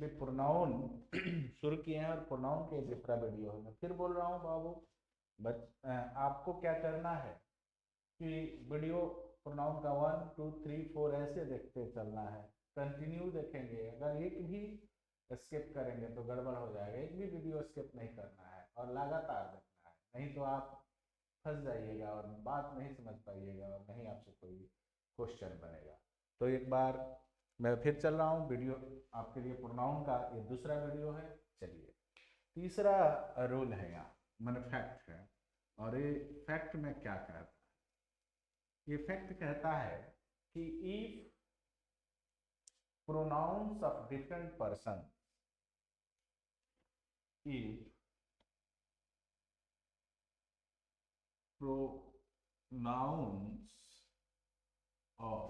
इसलिए प्रोनाउन शुरू किए हैं और प्रोनाउन के दूसरा वीडियो है। मैं फिर बोल रहा हूँ बाबू, आपको क्या करना है कि वीडियो प्रोनाउन का 1 2 3 4 ऐसे देखते चलना है, कंटिन्यू देखेंगे। अगर एक भी स्किप करेंगे तो गड़बड़ हो जाएगा, एक भी वीडियो स्किप नहीं करना है और लगातार देखना है, नहीं तो आप फंस जाइएगा और बात नहीं समझ पाइएगा और नहीं आपसे कोई क्वेश्चन बनेगा। तो एक बार मैं फिर चल रहा हूँ, वीडियो आपके लिए प्रोनाउन का ये दूसरा वीडियो है। चलिए, तीसरा रूल है यहाँ, मैंने फैक्ट है, और ये फैक्ट में क्या कहता है? ये फैक्ट कहता है कि if pronouns of different person, if pronouns of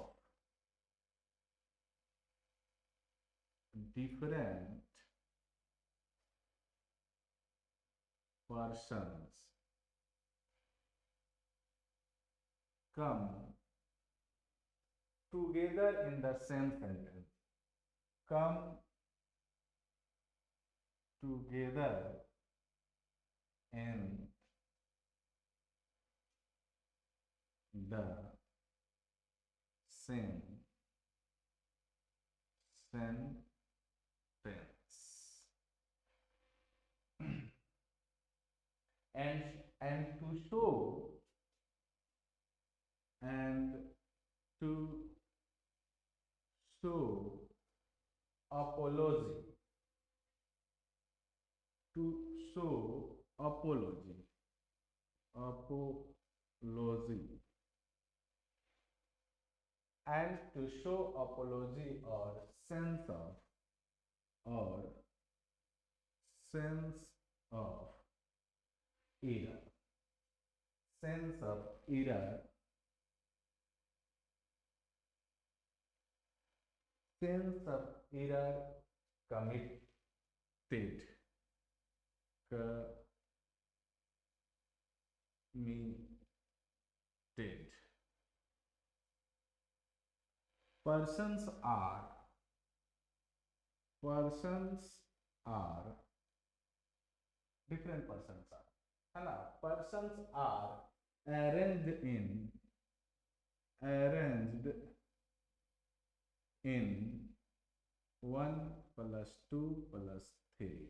different persons come together in the same sentence, come together in the same sentence, and to show apology, to show apology and to show apology or sense of error, sense of error committed persons are different persons are, है ना, persons are arranged in 1 plus 2 plus 3।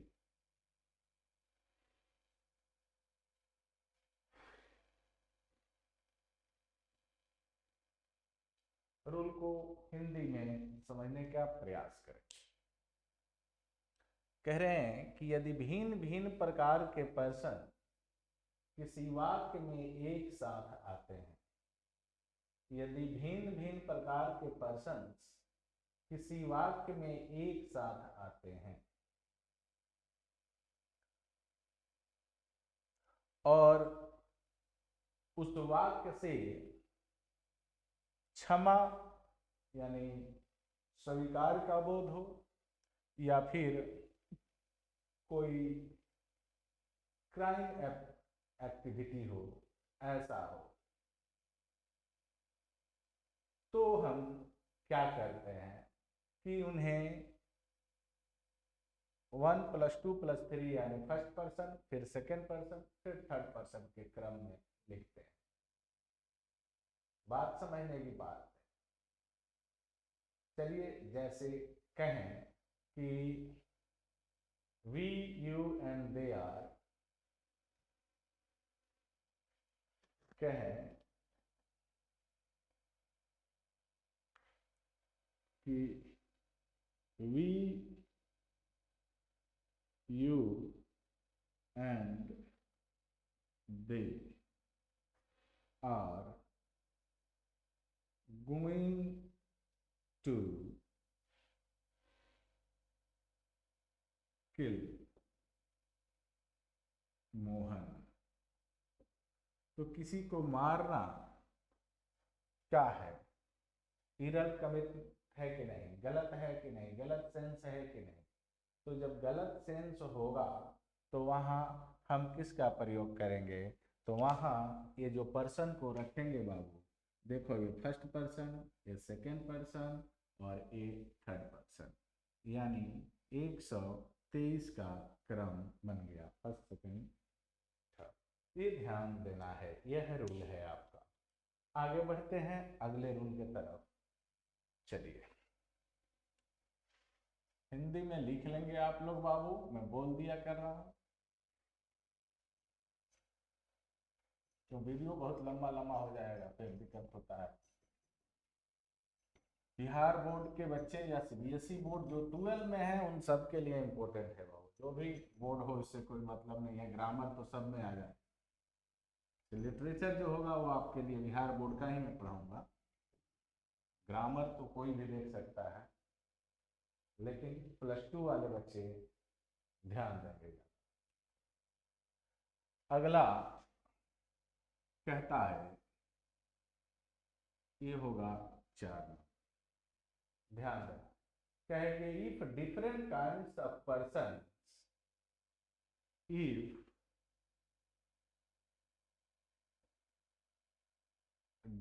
Rule को हिंदी में समझने का प्रयास करें। कह रहे हैं कि यदि भिन्न भिन्न प्रकार के पर्सन किसी वाक्य में एक साथ आते हैं, यदि भिन्न भिन्न प्रकार के पर्सन किसी वाक्य में एक साथ आते हैं और उस वाक्य से क्षमा यानी स्वीकार का बोध हो या फिर कोई क्राइम एक्टिविटी हो, ऐसा हो, तो हम क्या करते हैं कि उन्हें 1 plus 2 plus 3 यानी फर्स्ट पर्सन, फिर सेकेंड पर्सन, फिर थर्ड पर्सन के क्रम में लिखते हैं। बात समझने की बात है। चलिए, जैसे कहें कि we, you and they are, कहें कि we, you and they are going to kill Mohan. तो किसी को मारना क्या है? इरल कमिट है कि नहीं, गलत है कि नहीं, गलत सेंस है कि नहीं? तो जब गलत सेंस होगा तो वहाँ हम किसका प्रयोग करेंगे? तो वहाँ ये जो पर्सन को रखेंगे बाबू, देखो ये फर्स्ट पर्सन, ये सेकेंड पर्सन और ये थर्ड पर्सन, यानी 123 का क्रम बन गया, फर्स्ट सेकंड थर्ड। ये ध्यान देना है, यह रूल है आपका। आगे बढ़ते हैं अगले रूल के तरफ। चलिए हिंदी में लिख लेंगे आप लोग बाबू, मैं बोल दिया कर रहा हूं, तो वीडियो बहुत लंबा लंबा हो जाएगा, फिर दिक्कत होता है। बिहार बोर्ड के बच्चे या सीबीएसई बोर्ड जो 12 में है उन सब के लिए इम्पोर्टेंट है बाबू, जो भी बोर्ड हो इससे कोई मतलब नहीं है, ग्रामर तो सब में आ जाए। लिटरेचर जो होगा वो आपके लिए बिहार बोर्ड का ही मैं पढ़ाऊंगा, ग्रामर तो कोई भी देख सकता है, लेकिन +2 वाले बच्चे ध्यान देंगे। अगला कहता है, ये होगा 4, ध्यान दें, कहेंगे if different kinds of person, if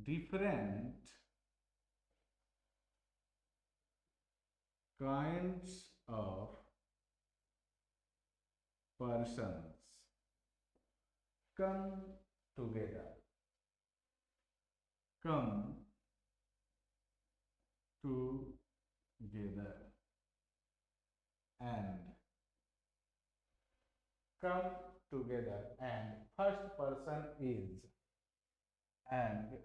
different kinds of persons come together and come together and first person is and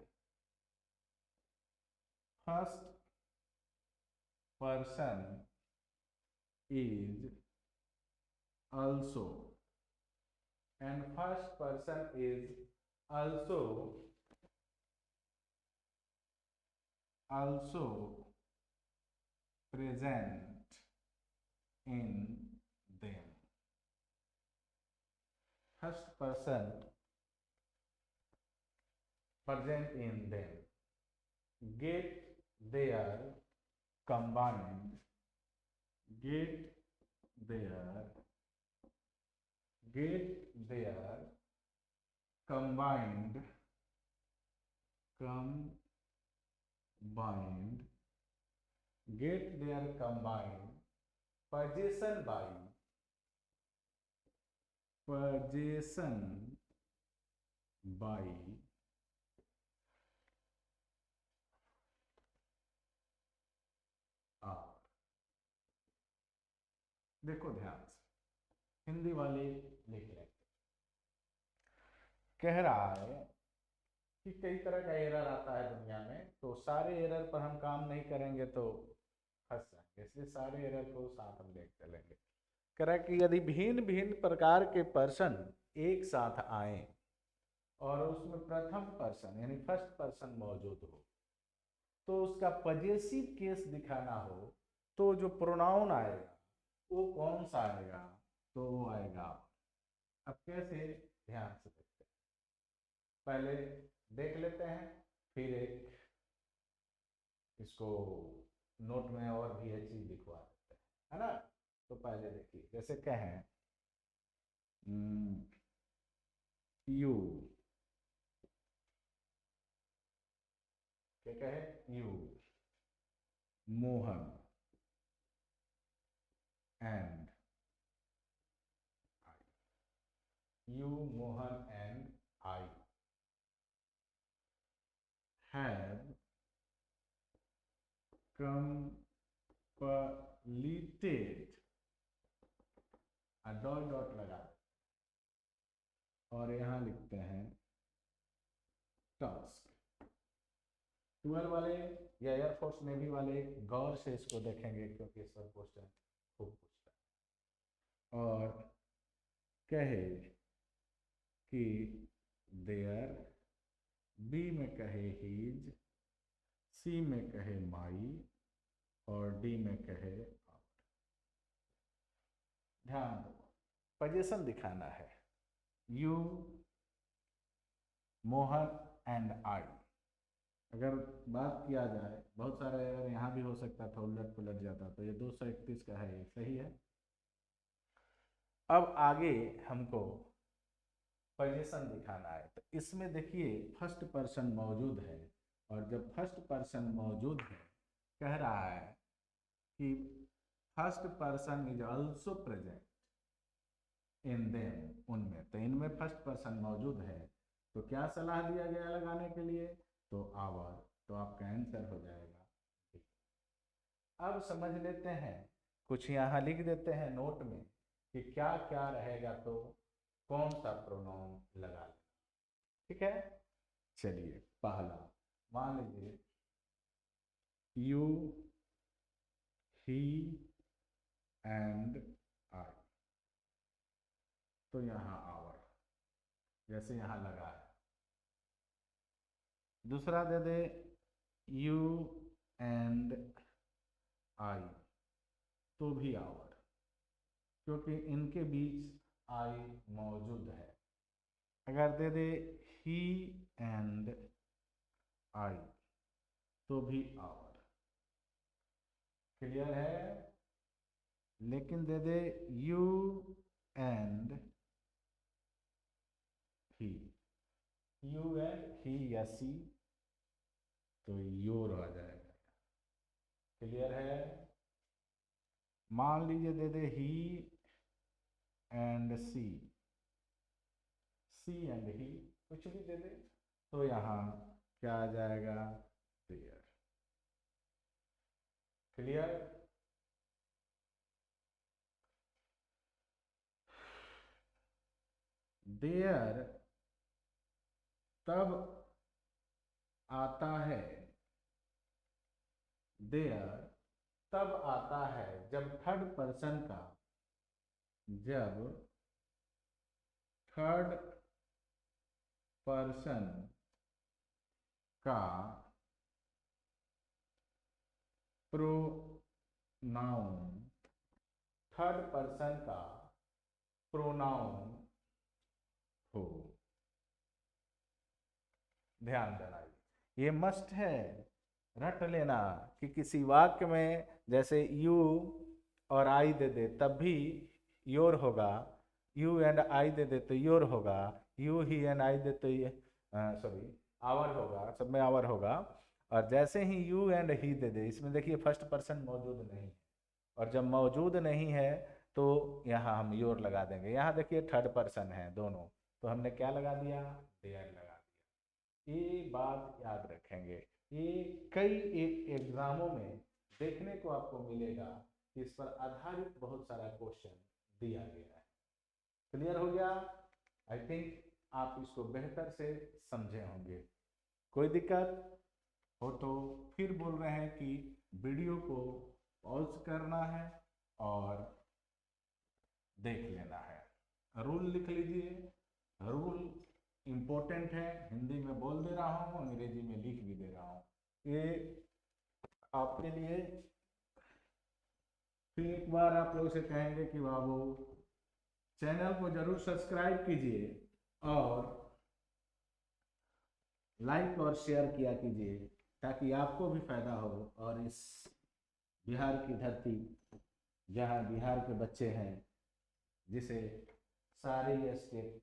first person is also and first person is also present in them. First person present in them. Get their combined possession by R। देखो ध्यान से, हिंदी वाले लिख लें। कह रहा है कि कई तरह का एरर आता है दुनिया में, तो सारे एरर पर हम काम नहीं करेंगे तो फंस जाएंगे, इसलिए सारे एरर को साथ हम देख चलेंगे। कह रहा है कि यदि भिन्न भिन्न प्रकार के पर्सन एक साथ आए और उसमें प्रथम पर्सन यानी फर्स्ट पर्सन मौजूद हो, तो उसका पजेसिव केस दिखाना हो, तो जो प्रोनाउन आएगा वो कौन सा आएगा, तो वो आएगा। अब कैसे, ध्यान से देखते हैं, पहले देख लेते हैं, फिर एक इसको नोट में और भी ये चीज दिखवा देते हैं, है ना। तो पहले देखिए, जैसे कहें यू, क्या कहे, you Mohan and I, you Mohan and I have completed dot dot लगा और यहां लिखते हैं टास्क। 12 वाले या एयरफोर्स नेवी वाले गौर से इसको देखेंगे, क्योंकि इस पर क्वेश्चन खूब पूछता है। और कहे कि देयर, बी में कहे हीज, सी में कहे माई और डी में कहे आउट। ध्यान दो, पोजीशन दिखाना है, यू मोहन एंड आई। अगर बात किया जाए, बहुत सारे एरर यहाँ भी हो सकता था, उलट पुलट जाता, तो ये 231 का है, सही है। अब आगे हमको पोजीशन दिखाना है, तो इसमें देखिए फर्स्ट पर्सन मौजूद है, और जब फर्स्ट पर्सन मौजूद है, कह रहा है कि first person is also present in them, उनमें, तो इनमें फर्स्ट पर्सन मौजूद है, तो क्या सलाह दिया गया लगाने के लिए, तो आवर, तो आपका आंसर हो जाएगा। अब समझ लेते हैं, कुछ यहाँ लिख देते हैं नोट में कि क्या क्या रहेगा, तो कौन सा प्रोनाउन लगा लें। ठीक है, चलिए पहला मान लीजिए यू, ही एंड आई, तो यहाँ आवर जैसे यहाँ लगा है। दूसरा दे दे यू एंड आई, तो भी आवर, क्योंकि इनके बीच आई मौजूद है। अगर दे दे ही एंड आई, तो भी आवर। क्लियर है? लेकिन they they you and he, you and he या सी, तो योर आ जाएगा। क्लियर है? मान लीजिए दे दे ही and C, C and he, कुछ भी दे दे, तो यहाँ क्या आ जाएगा, देयर। क्लियर? देयर तब आता है, देयर तब आता है जब थर्ड पर्सन का, जब थर्ड पर्सन का प्रोनाउन, थर्ड पर्सन का प्रोनाउन हो। ध्यान देना, ये मस्ट है, रट लेना कि किसी वाक्य में जैसे यू और आई दे दे तब भी योर होगा, यू एंड आई दे दे तो योर होगा, यू ही एंड आई दे तो सॉरी आवर होगा, सब में आवर होगा। और जैसे ही यू एंड ही दे दे, इसमें देखिए फर्स्ट पर्सन मौजूद नहीं, और जब मौजूद नहीं है तो यहाँ हम योर लगा देंगे। यहाँ देखिए थर्ड पर्सन है दोनों, तो हमने क्या लगा दिया, देयर लगा दिया। ये बात याद रखेंगे, ये कई एक एग्जामों में देखने को आपको मिलेगा कि इस पर आधारित बहुत सारा क्वेश्चन दिया गया है। क्लियर हो गया? आई थिंक आप इसको बेहतर से समझे होंगे। कोई दिक्कत हो तो फिर बोल रहे हैं कि वीडियो को पॉज करना है और देख लेना है। रूल लिख लीजिए, रूल इम्पोर्टेंट है, हिंदी में बोल दे रहा हूँ, अंग्रेजी में लिख भी दे रहा हूँ, ये आपके लिए। फिर एक बार आप लोग से कहेंगे कि बाबू चैनल को जरूर सब्सक्राइब कीजिए और लाइक और शेयर किया कीजिए, ताकि आपको भी फायदा हो और इस बिहार की धरती, जहाँ बिहार के बच्चे हैं, जिसे सारे ये स्टेट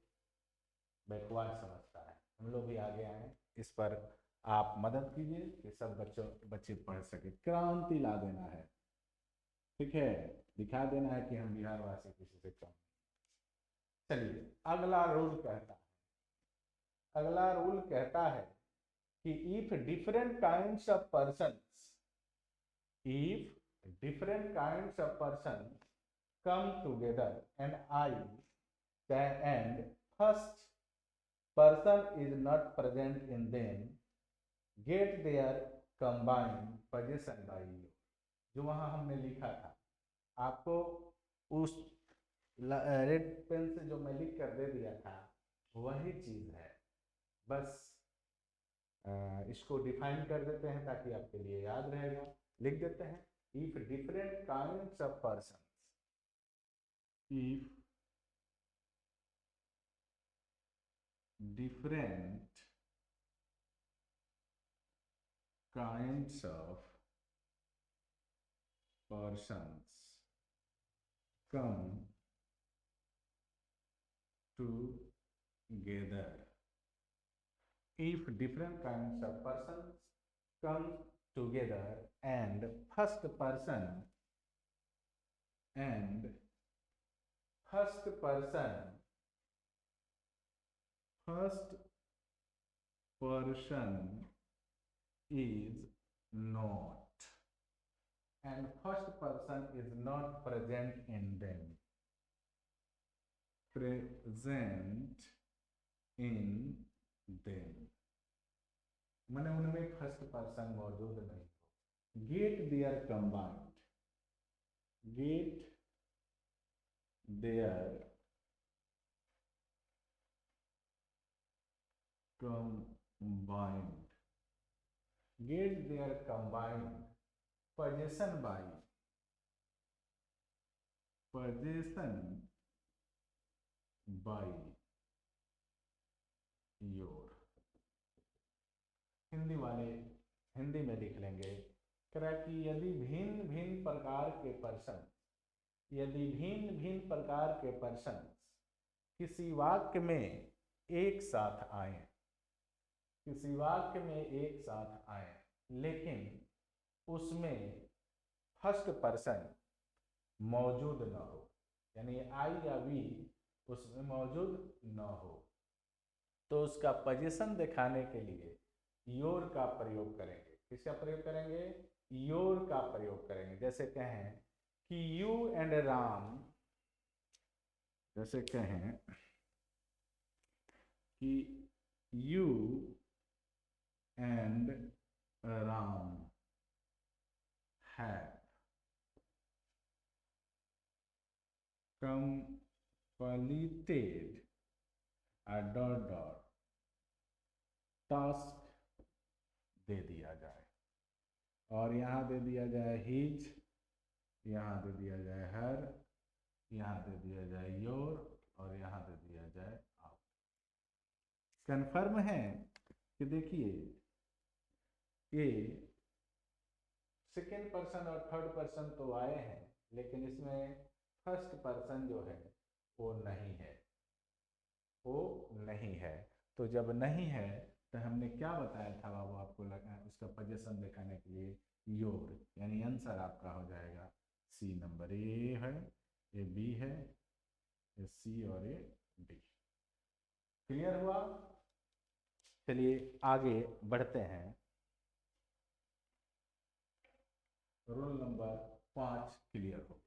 बैकवर्ड समझता है, हम लोग भी आगे आए, इस पर आप मदद कीजिए कि सब बच्चे पढ़ सके, क्रांति ला देना है। ठीक है, दिखा देना है कि हम बिहार वासी किसी से कम। चलिए अगला रूल कहता है, अगला रूल कहता है कि if different kinds of persons, if different kinds of persons come together and first person is not present in them, get their combined possession by you। जो वहाँ हमने लिखा था, आपको उस रेड पेन से जो मैं लिख कर दे दिया था वही चीज है, बस इसको डिफाइन कर देते हैं ताकि आपके लिए याद रहेगा। लिख देते हैं, if different kinds of persons, if different kinds of persons come together, if different kinds of persons come together and first person and first person is not, and first person is not present in them. मैंने उनमें first person मौजूद नहीं हो। Get their combined, get their combined, get their combined possession by your, Hindi वाले हिंदी में लिख लेंगे। कह कि यदि भिन्न भिन्न प्रकार के पर्सन, यदि भिन्न भिन्न प्रकार के पर्सन किसी वाक्य में एक साथ आए, किसी वाक्य में एक साथ आए, लेकिन उसमें फर्स्ट पर्सन मौजूद न हो, यानी आई या वी उसमें मौजूद न हो, तो उसका पोजीशन दिखाने के लिए योर का प्रयोग करेंगे। किसका प्रयोग करेंगे? योर का प्रयोग करेंगे। जैसे कहें कि यू एंड राम, जैसे कहें कि you and Ram have completed a task दे दिया जाए, और यहाँ दे दिया जाए हिज, यहाँ दे दिया जाए हर, यहाँ दे दिया जाए योर, और यहाँ दे दिया जाए आप। कन्फर्म है कि देखिए ये सेकेंड पर्सन और थर्ड पर्सन तो आए हैं, लेकिन इसमें फर्स्ट पर्सन जो है वो नहीं है, वो नहीं है। तो जब नहीं है तो हमने क्या बताया था बाबू आपको, लगा उसका पोजीशन दिखाने के लिए योर, यानी आंसर आपका हो जाएगा सी नंबर। ए है, ए बी है, ए सी और ए डी। क्लियर हुआ? चलिए आगे बढ़ते हैं। रोल नंबर 5 क्लियर हो गया।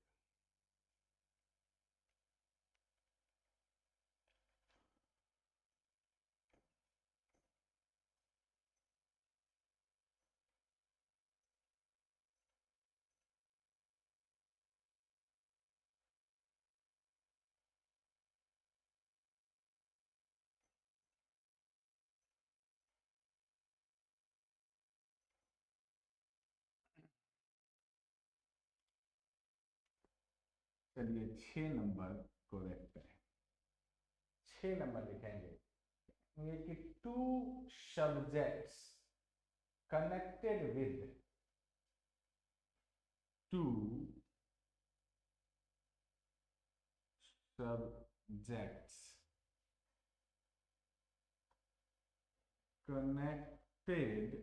चलिए 6 नंबर को देखते हैं। 6 नंबर लिखेंगे ये कि two subjects connected with, two subjects connected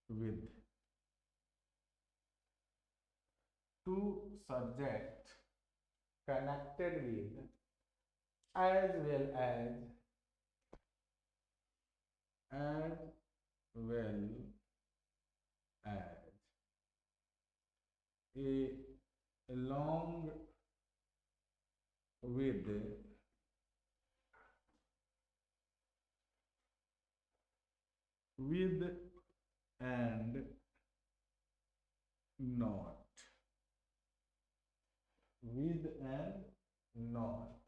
with, two subject connected with, as well as along with and not, with and not,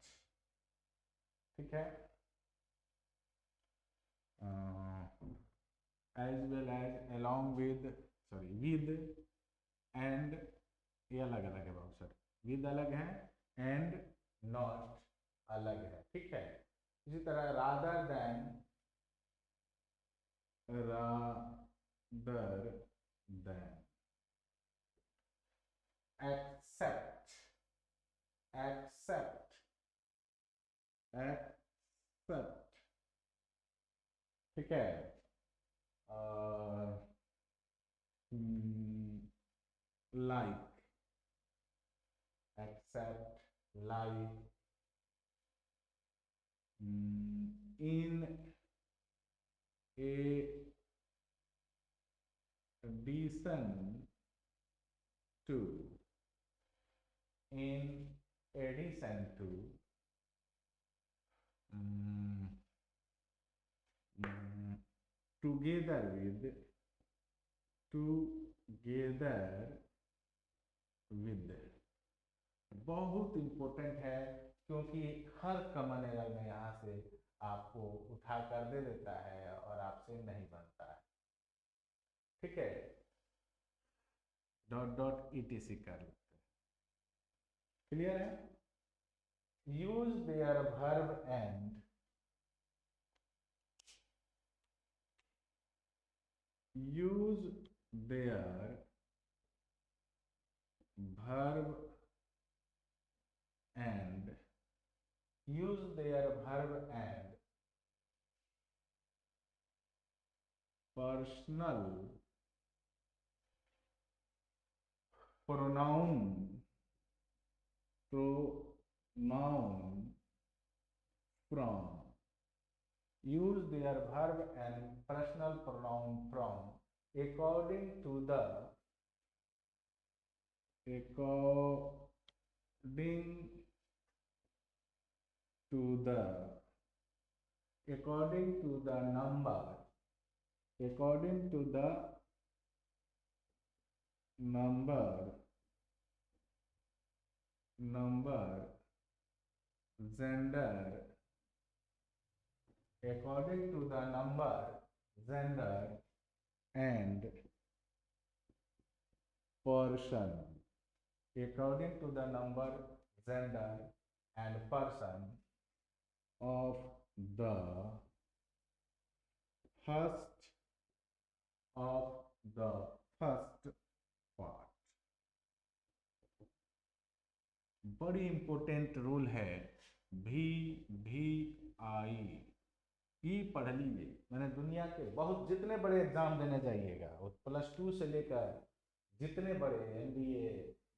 ठीक है। as well as, along with, sorry with and, ये अलग अलग है बाबू sir, with अलग है and not अलग है, ठीक है। इसी तरह rather than accept, ठीक है। like, except like in addition to, in addition to, together with, बहुत इंपॉर्टेंट है, क्योंकि हर कॉमन एरर में यहाँ से आपको उठा कर दे देता है और आपसे नहीं बनता है। ठीक है, डॉट डॉट etc कर लेते हैं। क्लियर है? Use their verb and, use their verb and, use their verb and personal pronoun from, use their verb and personal pronoun from according to the, number, gender, according to the number, gender and person, according to the number, gender and person of the first part। बड़ी important rule है, VI ई पढ़ लीजिए। मैंने दुनिया के बहुत, जितने बड़े एग्जाम देने जाइएगा, +2 से लेकर जितने बड़े MBA,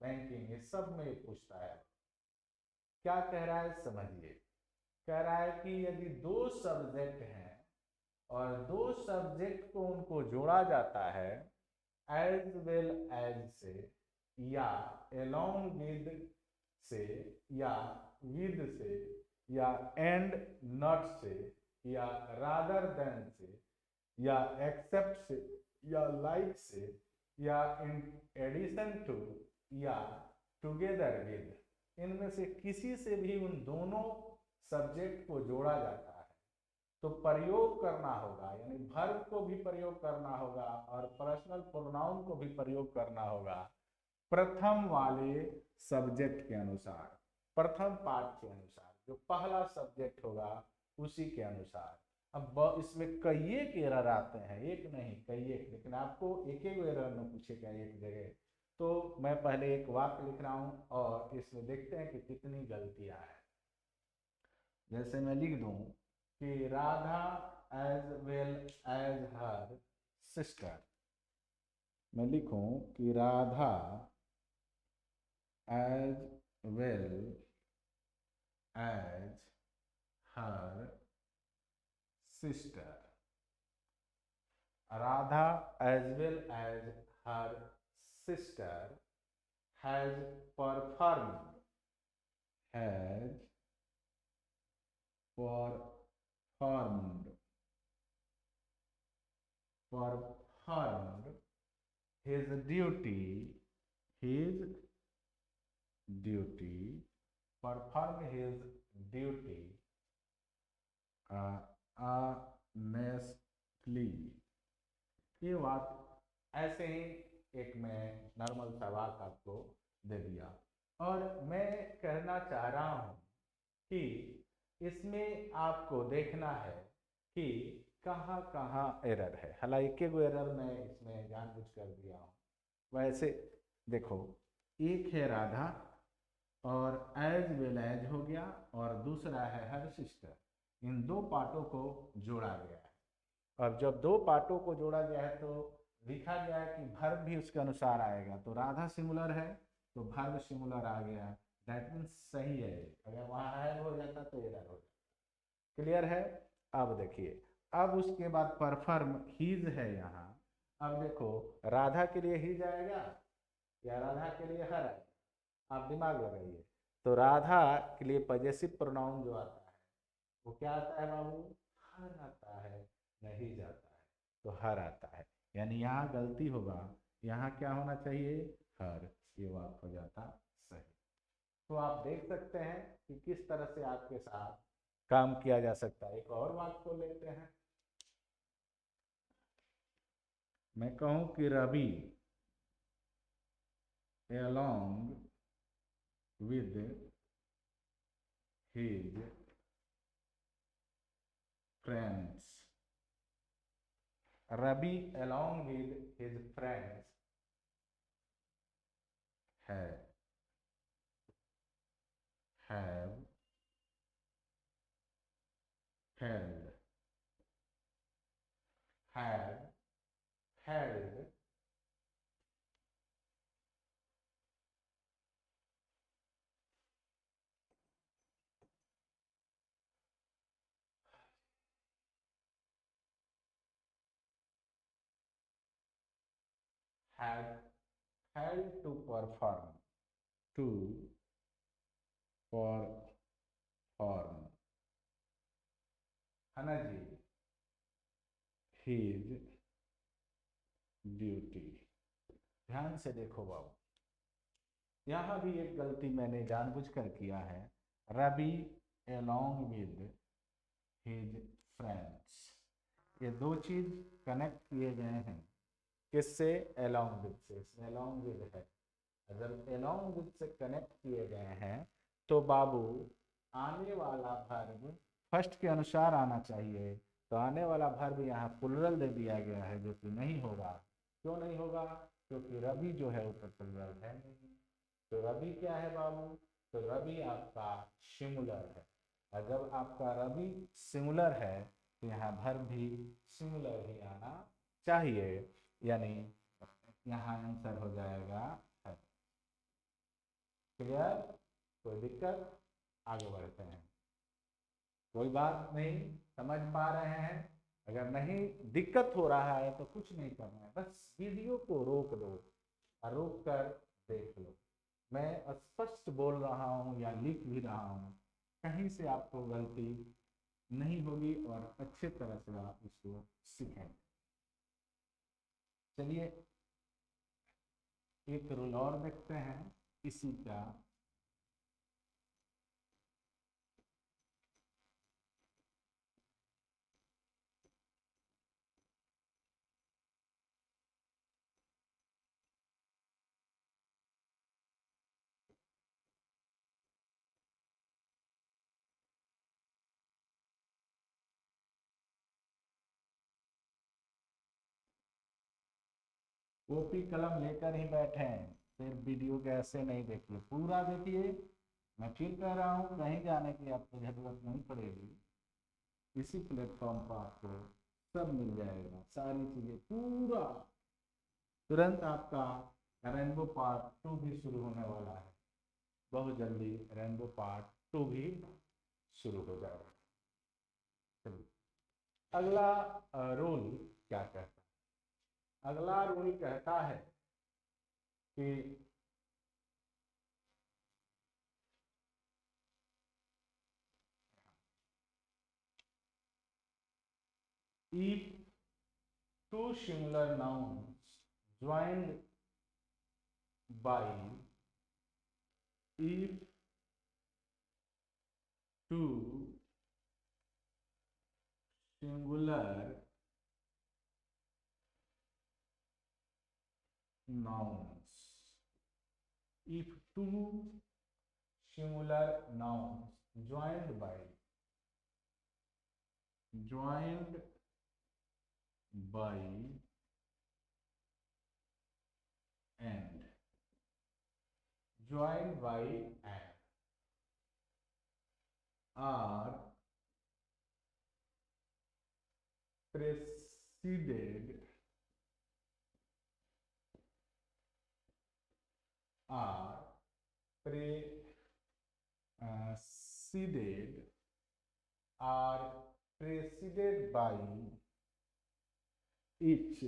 बैंकिंग, ये सब में पूछता है। क्या कह रहा है समझिए, कह रहा है कि यदि 2 सब्जेक्ट हैं और 2 सब्जेक्ट को उनको जोड़ा जाता है एज वेल एज से, या along with से, या with से, या and not से, या rather than से, या except से, या like से, या in addition to, या together with, इनमें से किसी से भी उन दोनों सब्जेक्ट को जोड़ा जाता है तो प्रयोग करना होगा, यानी वर्ब को भी प्रयोग करना होगा और पर्सनल प्रोनाउन को भी प्रयोग करना होगा प्रथम वाले सब्जेक्ट के अनुसार, प्रथम पाठ के अनुसार, जो पहला सब्जेक्ट होगा उसी के अनुसार। अब इसमें कई एक एरर आते हैं, एक नहीं कई एक, लेकिन आपको एक एक एरर में पूछेगा एक जगह। तो मैं पहले एक वाक्य लिख रहा हूं और इसमें देखते हैं कि कितनी गलतियां हैं। जैसे मैं लिख दूं कि Radha as well as her sister, मैं लिखूं कि Radha as well as her sister, Radha as well as her sister has performed his duty, performed his duty honestly। ये बात ऐसे ही एक मैं नॉर्मल सा वाक्य आपको दे दिया, और मैं कहना चाह रहा हूं कि इसमें आपको देखना है कि कहाँ कहाँ एरर है। हालांकि एक एक एरर मैं इसमें जानबूझ कर दिया हूँ। वैसे देखो, एक है राधा और एज वेल एज हो गया, और दूसरा है हर सिस्टर। इन 2 पार्टों को जोड़ा गया है। अब जब 2 पार्टों को जोड़ा गया है तो लिखा गया है कि वर्ब भी उसके अनुसार आएगा। तो राधा सिंगुलर है तो वर्ब सिंगुलर आ गया, दैट मीन्स सही है, अगर वहाँ हैव हो जाता तो एरर हो जाता। क्लियर है? अब देखिए, अब उसके बाद परफॉर्म हीज है यहाँ। अब देखो, राधा के लिए हीज आएगा या राधा के लिए हर आएगा, आप दिमाग लगाइए। तो राधा के लिए पॉजेसिव प्रोनाउन जो आता है वो क्या आता है बाबू? हर आता है, नहीं जाता है तो हर आता है। यानी यहाँ गलती होगा, यहाँ क्या होना चाहिए? हर। ये बात हो जाता सही। तो आप देख सकते हैं कि किस तरह से आपके साथ काम किया जा सकता है। एक और बात को लेते हैं, मैं कहूं कि Ravi along with his friends, Ravi along with his friends have held have held had held to perform है ना जी, his ड्यूटी। ध्यान से देखो बाबू, यहाँ भी एक गलती मैंने जानबूझकर किया है। Ravi along with his friends, ये दो चीज कनेक्ट किए गए हैं। किससे? along with से, इसमें along with है। अगर along with से कनेक्ट किए गए हैं तो बाबू आने वाला वर्ब फर्स्ट के अनुसार आना चाहिए। तो आने वाला वर्ब यहाँ प्लुरल दे दिया गया है, जो कि नहीं होगा। क्यों नहीं होगा? क्योंकि रवि जो है वो तो प्लुरल है नहीं। तो रवि क्या है बाबू? तो रवि आपका सिंगुलर है। और जब आपका रवि सिंगुलर है तो यहाँ वर्ब भी सिंगुलर ही आना चाहिए। यानी यहाँ आंसर हो जाएगा है। क्लियर? कोई दिक्कत? आगे बढ़ते हैं। कोई बात नहीं, समझ पा रहे हैं? अगर नहीं दिक्कत हो रहा है तो कुछ नहीं करना है, बस वीडियो को रोक दो और रोक कर देख लो। मैं स्पष्ट बोल रहा हूँ या लिख भी रहा हूँ, कहीं से आपको गलती नहीं होगी और अच्छे तरह से आप इसको सीखेंगे। चलिए एक रूल और देखते हैं इसी का। कॉपी कलम लेकर ही बैठे हैं, फिर वीडियो कैसे नहीं देखिए, पूरा देखिए। मैं फिर कह रहा हूँ, कहीं जाने की आपको जरूरत नहीं पड़ेगी। इसी प्लेटफॉर्म पर आपको सब मिल जाएगा, सारी चीजें पूरा। तुरंत आपका रेनबो पार्ट 2 भी शुरू होने वाला है, बहुत जल्दी रेनबो पार्ट 2 भी शुरू हो जाएगा। चलिए अगला रूल क्या कहता है? अगला रूल कहता है कि if two similar nouns joined by, if two singular nouns, if two singular nouns joined by, joined by and, joined by and are preceded, are preceded seeded are preceded by each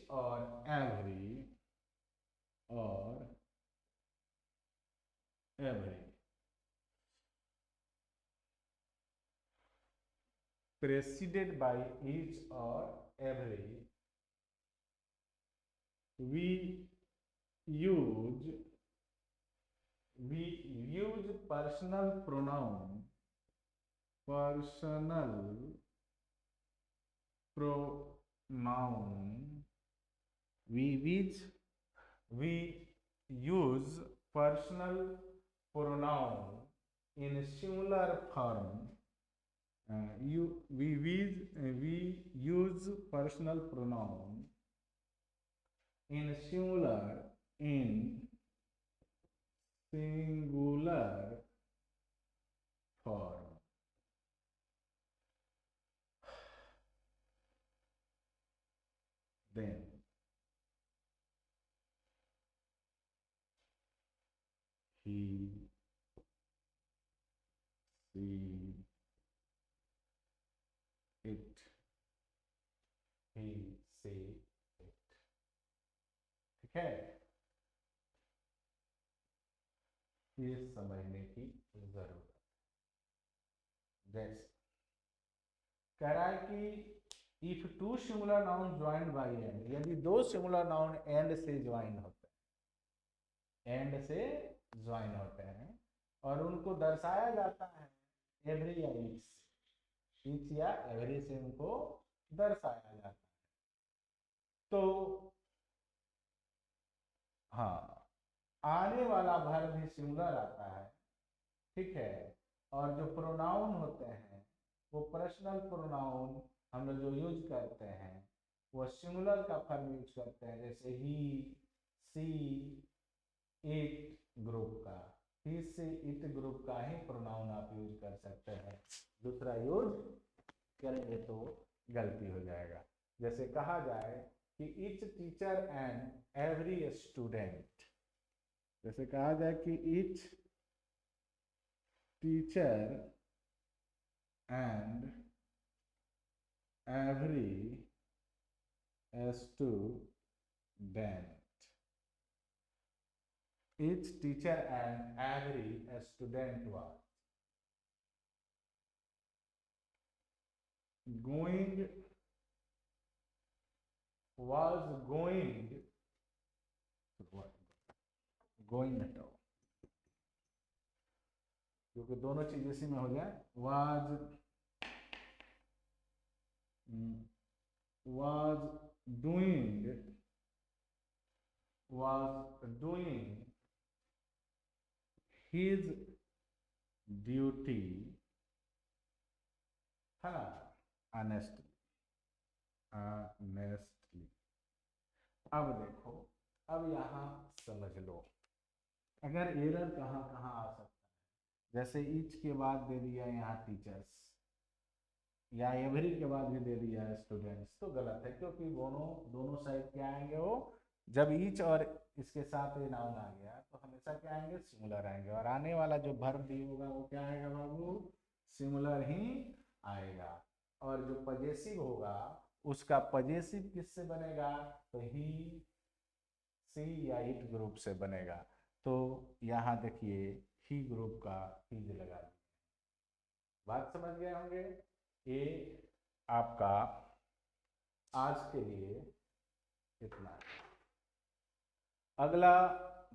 or every preceded by each or every. We use personal pronoun we use personal pronoun in singular form. We use personal pronoun in singular form. Then he, she, it, he, she, it. ठीक है, ये समझने की जरूरत। जैसे कह रहा है कि if two singular noun joined bye and, यदि दो सिंगुलर नाउन एंड से ज्वाइन होते हैं, और उनको दर्शाया जाता है एवरी या ईच या एवरी से उनको दर्शाया जाता है, तो हाँ, आने वाला वर्ब भी सिंगुलर आता है, ठीक है। और जो प्रोनाउन होते हैं वो पर्सनल प्रोनाउन हम लोग जो यूज करते हैं वो सिंगुलर का फॉर्म यूज करते हैं, जैसे ही, सी, इट ग्रुप का, ही से इट ग्रुप का ही प्रोनाउन आप यूज कर सकते हैं, दूसरा यूज करेंगे तो गलती हो जाएगा। जैसे कहा जाए कि each teacher and every student, जैसे कहा जाए कि each teacher and every student, each teacher and every student was going हटाओ क्योंकि दोनों चीज इसी में हो जाए, was doing his duty, है ना, honestly। अब देखो, अब यहाँ समझ लो अगर एरर कहाँ कहाँ आ सकता है, जैसे ईच के बाद दे दिया यहाँ टीचर्स, या एवरी के बाद भी दे दिया स्टूडेंट्स, तो गलत है, क्योंकि दोनों साइड क्या आएंगे, वो जब ईच और इसके साथ ये नाउन आ गया तो हमेशा क्या आएंगे, सिंगुलर आएंगे, और आने वाला जो वर्ब भी होगा वो क्या आएगा बाबू, सिंगुलर ही आएगा। और जो पजेसिव होगा उसका पजेसिव किससे बनेगा, तो ही, सी या इट ग्रुप से बनेगा। तो यहाँ देखिए ही ग्रुप का हीज लगा दिया, बात समझ गए होंगे। ये आपका आज के लिए इतना। अगला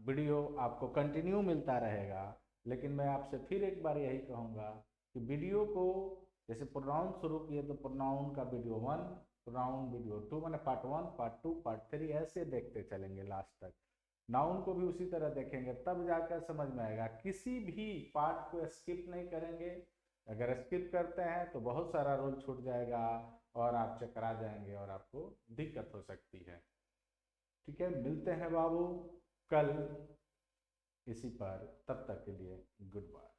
वीडियो आपको कंटिन्यू मिलता रहेगा, लेकिन मैं आपसे फिर एक बार यही कहूँगा कि वीडियो को जैसे प्रोनाउन शुरू किए तो प्रोनाउन का वीडियो 1, प्रोनाउन वीडियो 2, मैंने पार्ट 1, पार्ट 2, पार्ट 3 ऐसे देखते चलेंगे लास्ट तक। नाउन को भी उसी तरह देखेंगे, तब जाकर समझ में आएगा। किसी भी पार्ट को स्किप नहीं करेंगे, अगर स्किप करते हैं तो बहुत सारा रोल छूट जाएगा और आप चकरा जाएंगे और आपको दिक्कत हो सकती है। ठीक है, मिलते हैं बाबू कल इसी पर, तब तक के लिए गुड बाय।